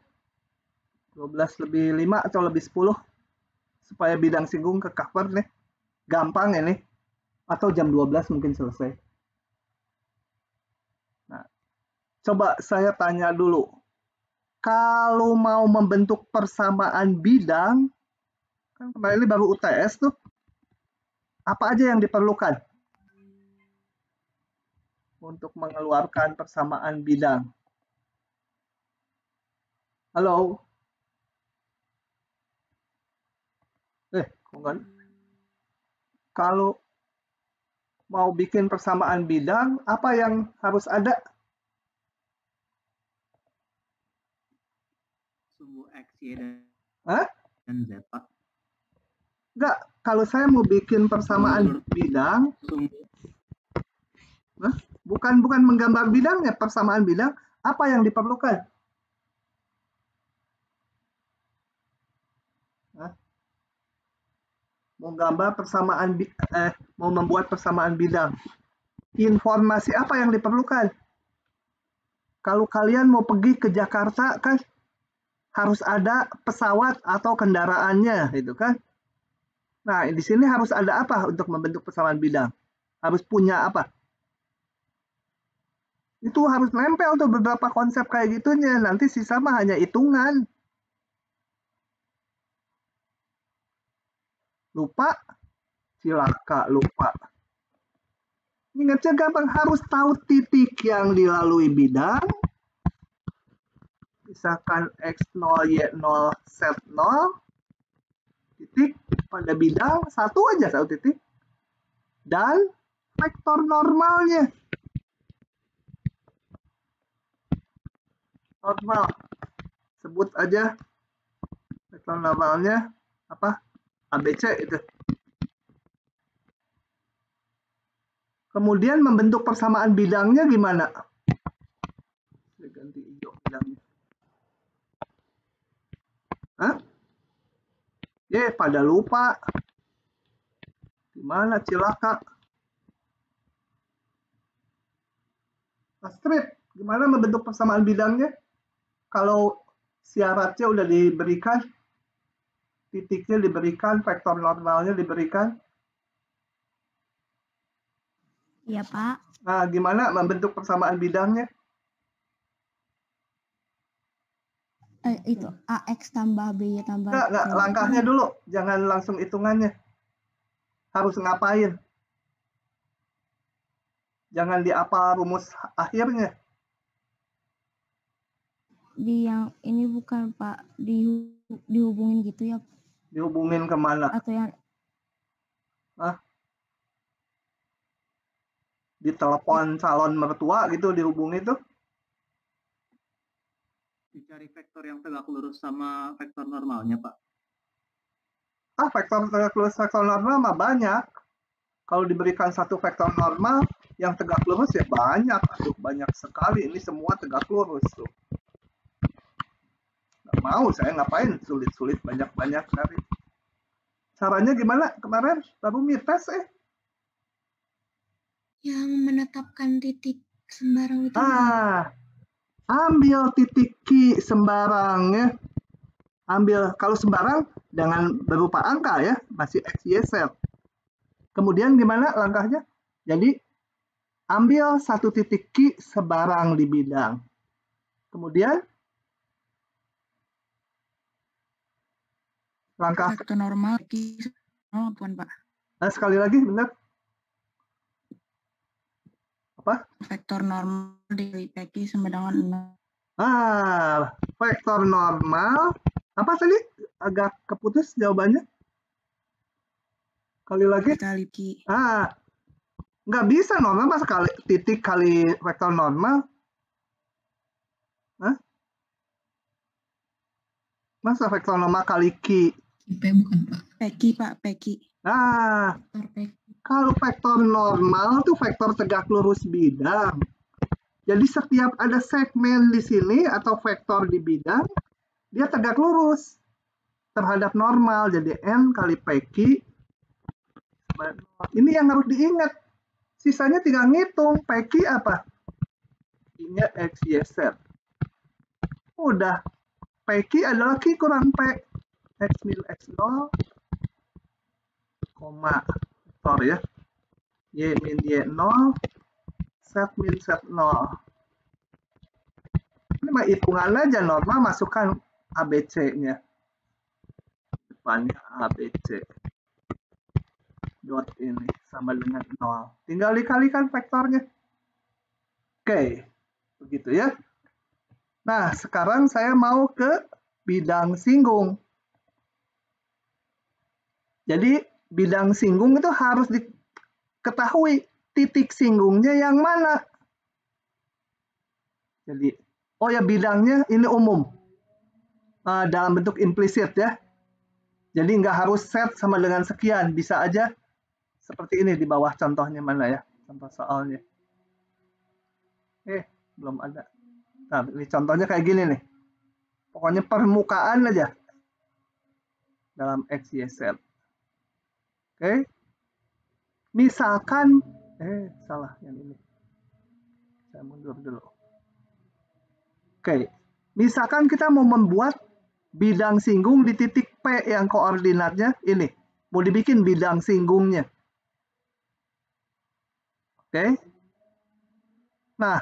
12 lebih 5 atau lebih 10. Supaya bidang singgung ke cover nih. Gampang ini. Atau jam 12 mungkin selesai. Nah, coba saya tanya dulu. Kalau mau membentuk persamaan bidang, kan kemarin ini baru UTS tuh. Apa aja yang diperlukan untuk mengeluarkan persamaan bidang? Halo? Kalau mau bikin persamaan bidang, apa yang harus ada? Sumbu X, Y, dan Z, Pak. Enggak, kalau saya mau bikin persamaan bidang, bukan menggambar bidangnya, persamaan bidang, apa yang diperlukan? Mau gambar persamaan, mau membuat persamaan bidang. Informasi apa yang diperlukan? Kalau kalian mau pergi ke Jakarta kan harus ada pesawat atau kendaraannya, gitu kan? Nah, di sini harus ada apa untuk membentuk persamaan bidang? Harus punya apa? Itu harus nempel tuh beberapa konsep kayak gitunya. Nanti sisa mah hanya hitungan. Lupa? Cilaka lupa. Ingatnya gampang, harus tahu titik yang dilalui bidang. Misalkan X0, Y0, Z0, titik pada bidang, satu titik. Dan vektor normalnya. Normal. Sebut aja vektor normalnya apa? ABC itu. Kemudian membentuk persamaan bidangnya gimana? Saya ganti hijau bidangnya. Hah? Pada lupa. Gimana cilaka? Astrid, gimana membentuk persamaan bidangnya? Kalau syaratnya udah diberikan, titiknya diberikan, vektor normalnya diberikan. Iya, Pak. Nah, gimana membentuk persamaan bidangnya? Itu AX tambah BY tambah Enggak, langkahnya dulu. Jangan langsung hitungannya. Harus ngapain? Jangan diapa rumus akhirnya. Di yang ini bukan, Pak. Dihubungin gitu ya. Dihubungin kemana? Atau yang di telepon calon mertua gitu dihubungi tuh? Dicari vektor yang tegak lurus sama vektor normalnya, Pak. Vektor tegak lurus, vektor normal mah banyak. Kalau diberikan satu vektor normal, yang tegak lurus ya banyak. Aduh, banyak sekali. Ini semua tegak lurus tuh. Nggak mau, saya ngapain sulit-sulit banyak-banyak cari. Caranya gimana? Kemarin baru mites Yang menetapkan titik sembarang itu. Ambil titik Q sembarang ya. Ambil, kalau sembarang dengan berupa angka ya, masih X, Y, Z. Kemudian gimana langkahnya? Jadi ambil satu titik Q sebarang di bidang. Kemudian langkah vektor normal Q bukan, Pak. Sekali lagi benar. Apa? Vektor normal dikali PQ sama dengan 0. Vektor normal. Apa tadi? Agak keputus jawabannya. Kali lagi. Kali Q. Nggak bisa normal mas kali titik kali vektor normal. Masa vektor normal kali Q? P bukan, Pak. PQ, Pak. PQ. Vektor P. Kalau vektor normal tuh vektor tegak lurus bidang. Jadi setiap ada segmen di sini atau vektor di bidang, dia tegak lurus terhadap normal. Jadi N kali PQ. Ini yang harus diingat. Sisanya tinggal ngitung. PQ apa? Q-nya X, Y, Z. Udah. PQ adalah Q kurang P. X min X0, koma. Vektor ya. Y min Y0, Z min Z0. Ini mah hitungan aja, normal masukkan ABC-nya. Depannya ABC. Dot ini sama dengan 0. Tinggal dikalikan vektornya. Oke, begitu ya. Nah, sekarang saya mau ke bidang singgung. Jadi, bidang singgung itu harus diketahui titik singgungnya yang mana. Jadi, bidangnya ini umum. Dalam bentuk implisit ya. Jadi nggak harus set sama dengan sekian. Bisa aja seperti ini di bawah contohnya mana ya. Contoh soalnya. Belum ada. Nah, ini contohnya kayak gini nih. Pokoknya permukaan aja. Dalam X, Y, Z. Oke. Misalkan, salah yang ini. Saya mundur dulu. Oke. Misalkan kita mau membuat bidang singgung di titik P yang koordinatnya ini. Mau dibikin bidang singgungnya. Oke. Nah,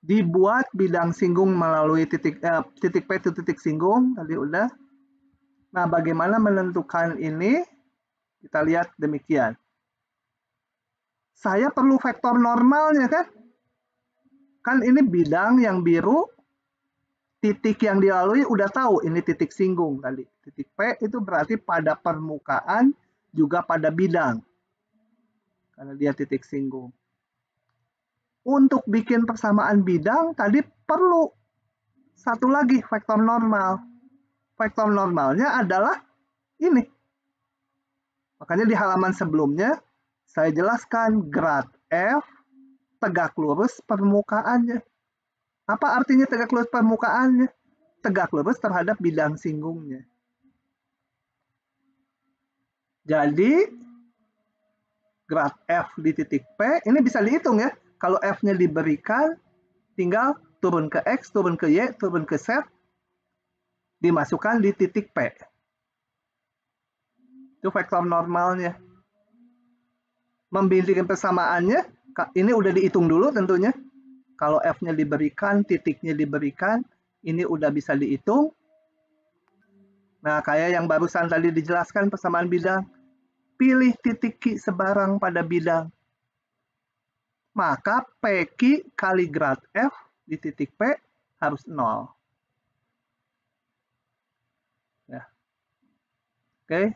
dibuat bidang singgung melalui titik P itu titik singgung. Tadi udah. Nah, bagaimana menentukan ini? Kita lihat demikian. saya perlu vektor normalnya kan? Kan ini bidang yang biru, titik yang dilalui udah tahu ini titik singgung tadi. Titik P itu berarti pada permukaan juga pada bidang. Karena dia titik singgung. Untuk bikin persamaan bidang tadi perlu satu lagi vektor normal. Vektor normalnya adalah ini. Makanya di halaman sebelumnya saya jelaskan grad F tegak lurus permukaannya. Apa artinya tegak lurus permukaannya? Tegak lurus terhadap bidang singgungnya. Jadi grad F di titik P ini bisa dihitung ya. Kalau F-nya diberikan, tinggal turun ke X, turun ke Y, turun ke Z, dimasukkan di titik P. Itu vektor normalnya. Membimbing persamaannya, ini udah dihitung dulu tentunya. Kalau F-nya diberikan, titiknya diberikan, ini udah bisa dihitung. Nah, kayak yang barusan tadi dijelaskan persamaan bidang. Pilih titik Q sebarang pada bidang. Maka PQ kali grad F di titik P harus 0. Ya. Oke.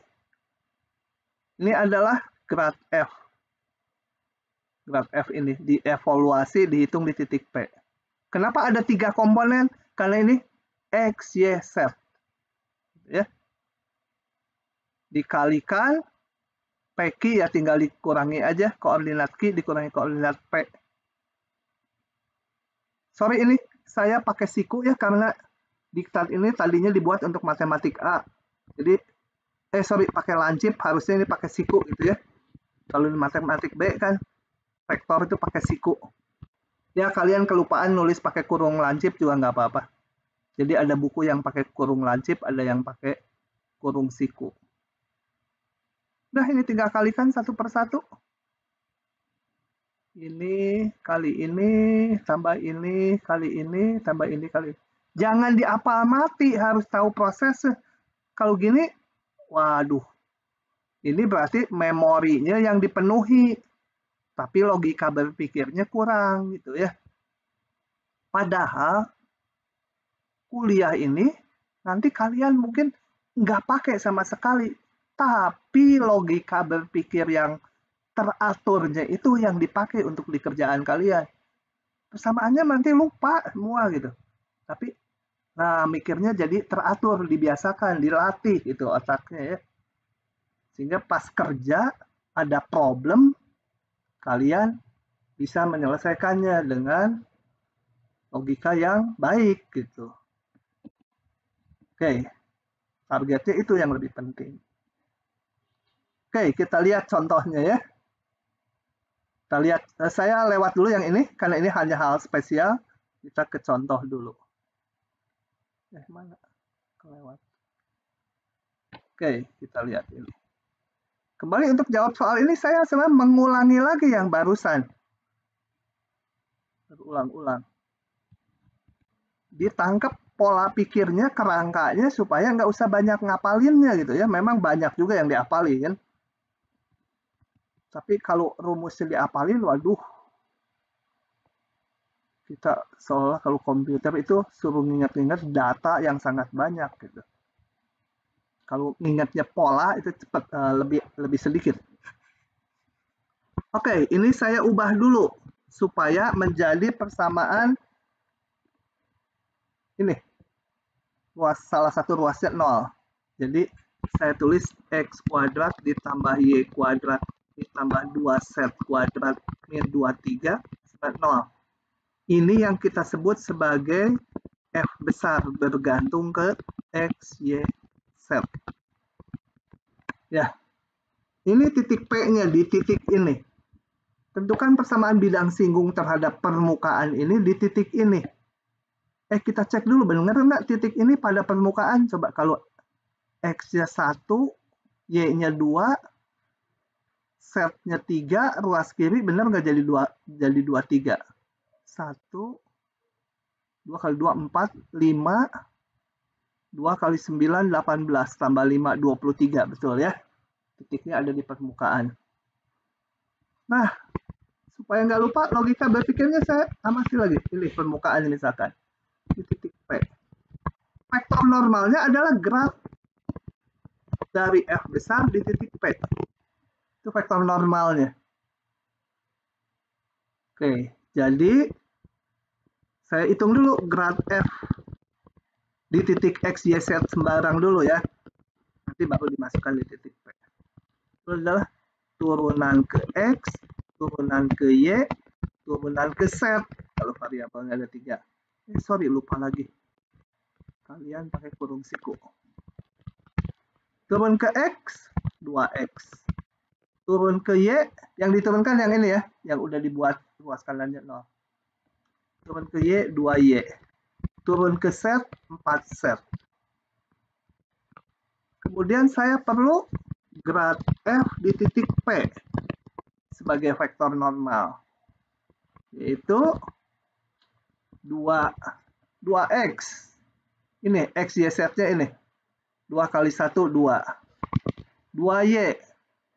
Ini adalah grad F. Grad F ini dievaluasi, dihitung di titik P. Kenapa ada 3 komponen? Karena ini X, Y, Z. Ya. Dikalikan PQ ya tinggal dikurangi aja koordinat Q dikurangi koordinat P. Sorry ini saya pakai siku ya karena diktat ini tadinya dibuat untuk matematik A. Jadi pakai lancip, harusnya ini pakai siku gitu ya. Kalau di matematik B kan vektor itu pakai siku. Ya kalian kelupaan nulis pakai kurung lancip juga nggak apa-apa. Jadi ada buku yang pakai kurung lancip, ada yang pakai kurung siku. Nah, ini tinggal kalikan satu persatu. Ini kali ini, tambah ini, kali ini, tambah ini, kali ini. Jangan diapal mati, harus tahu prosesnya. Kalau gini, waduh. Ini berarti memorinya yang dipenuhi. Tapi logika berpikirnya kurang gitu ya. Padahal, kuliah ini, nanti kalian mungkin nggak pakai sama sekali. Tapi logika berpikir yang teraturnya itu yang dipakai untuk di kerjaan kalian. Persamaannya nanti lupa semua gitu. Tapi nah mikirnya jadi teratur, dibiasakan, dilatih itu otaknya ya. Sehingga pas kerja ada problem, kalian bisa menyelesaikannya dengan logika yang baik gitu. Oke, targetnya itu yang lebih penting. Oke, kita lihat contohnya ya. Kita lihat, saya lewat dulu yang ini, karena ini hanya hal spesial. Kita ke contoh dulu. Mana? Kelewat. Oke, kita lihat ini. Kembali untuk jawab soal ini, saya sebenarnya mengulangi lagi yang barusan. Berulang-ulang. Ditangkap pola pikirnya, kerangkanya, supaya nggak usah banyak ngapalinnya gitu ya. Memang banyak juga yang diapalin. Tapi kalau rumusnya diapalin, waduh. Kita seolah kalau komputer itu suruh nginget-nginget data yang sangat banyak gitu. Kalau ngingetnya pola itu cepat lebih sedikit. Oke, ini saya ubah dulu supaya menjadi persamaan ini. Salah satu ruasnya 0. Jadi saya tulis X kuadrat ditambah Y kuadrat ditambah 2Z kuadrat min 23 sama 0. Ini yang kita sebut sebagai F besar bergantung ke X, Y, Z. Ya, ini titik P-nya di titik ini. Tentukan persamaan bidang singgung terhadap permukaan ini di titik ini. Kita cek dulu benar nggak titik ini pada permukaan. Coba kalau X-nya 1, Y-nya 2, Z-nya 3, ruas kiri benar nggak jadi 23? 1, 2 kali 2, 4, 5, 2 kali 9, 18, tambah 5, 23, betul ya? Titiknya ada di permukaan. Nah, Supaya nggak lupa logika berpikirnya saya amati lagi. Pilih permukaan misalkan. Di titik P. Vektor normalnya adalah grad dari F besar di titik P. Itu vektor normalnya. Oke, jadi saya hitung dulu grad F di titik X, Y, Z sembarang dulu ya. Nanti baru dimasukkan di titik P. Itu adalah turunan ke X, turunan ke Y, turunan ke Z. Kalau variabelnya ada 3. Sorry, lupa lagi. Kalian pakai kurung siku. Turun ke X, 2X. Turun ke Y, yang diturunkan yang ini ya, yang udah dibuat ruas skalanya 0. Turun ke Y, 2Y. Turun ke Z, 4Z. Kemudian saya perlu grad F di titik P sebagai vektor normal, yaitu 2X. Ini X, Y, Z-nya ini. 2 kali 1, 2. 2Y.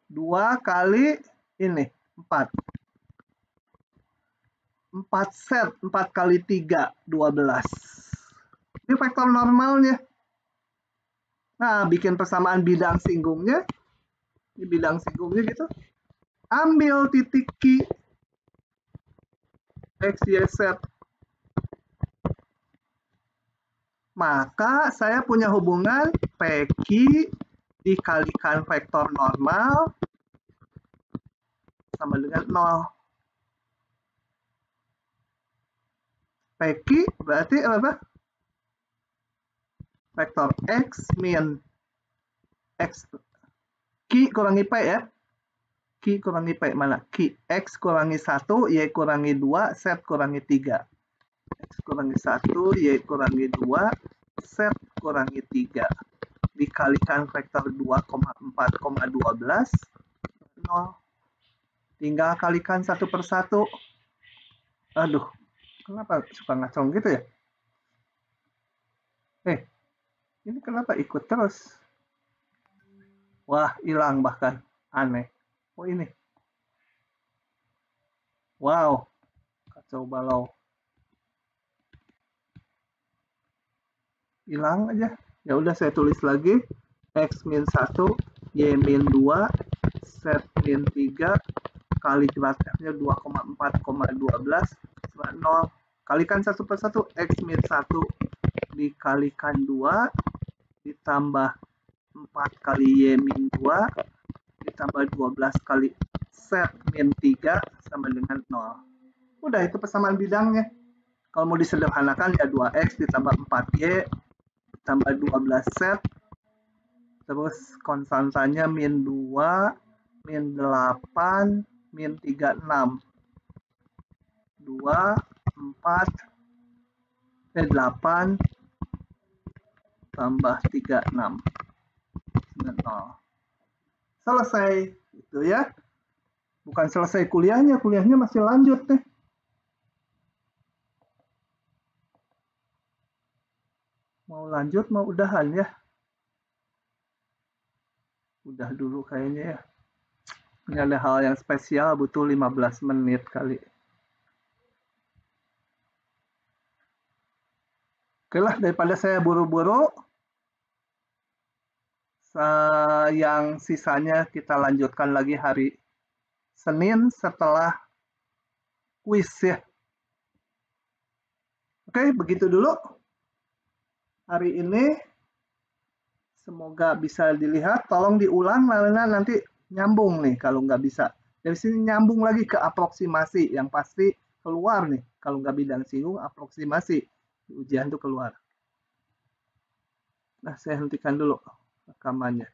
2 kali ini, 4. 4Z, 4 kali 3, 12. Ini vektor normalnya. Nah, bikin persamaan bidang singgungnya. Ini bidang singgungnya gitu. Ambil titik Q. X, Y, Z. Maka saya punya hubungan PQ dikalikan vektor normal sama dengan 0. PQ berarti apa? Vektor X min X. Q kurangi P ya. Q kurangi P mana? Q. X kurangi 1, Y kurangi 2, Z kurangi 3. X kurangi 1, Y kurangi 2, Z kurangi 3. Dikalikan vektor 2,4,12, 0. Tinggal kalikan satu per satu. Aduh, kenapa suka ngacong gitu ya? Ini kenapa ikut terus? Wah, hilang bahkan. Aneh. Oh, ini. Wow. Kacau balau. Hilang aja. Ya udah saya tulis lagi. X min 1, Y min 2, Z min 3, kali grad F-nya 2,4,12, 0. Kalikan satu per satu. X min 1 dikalikan 2, ditambah 4 kali Y min 2, ditambah 12 kali Z min 3, sama dengan 0. Udah, itu persamaan bidangnya. Kalau mau disederhanakan ya 2X ditambah 4Y, ditambah 12Z, terus konstantanya min 2, min 8, min 36. 2, 4, 8, tambah 36. 0. Selesai. Itu ya. Bukan selesai kuliahnya, kuliahnya masih lanjut nih. Mau lanjut, mau udahan ya? Udah dulu kayaknya ya. Ini ada hal yang spesial, butuh 15 menit kali. Oke lah, daripada saya buru-buru, yang sisanya kita lanjutkan lagi hari Senin setelah kuis ya. Oke, begitu dulu hari ini. Semoga bisa dilihat. Tolong diulang, nanti nyambung nih kalau nggak bisa. Dari sini nyambung lagi ke aproksimasi. Yang pasti keluar nih. Kalau nggak bidang singgung, aproksimasi. Di ujian tuh keluar. Nah, saya hentikan dulu rekamannya.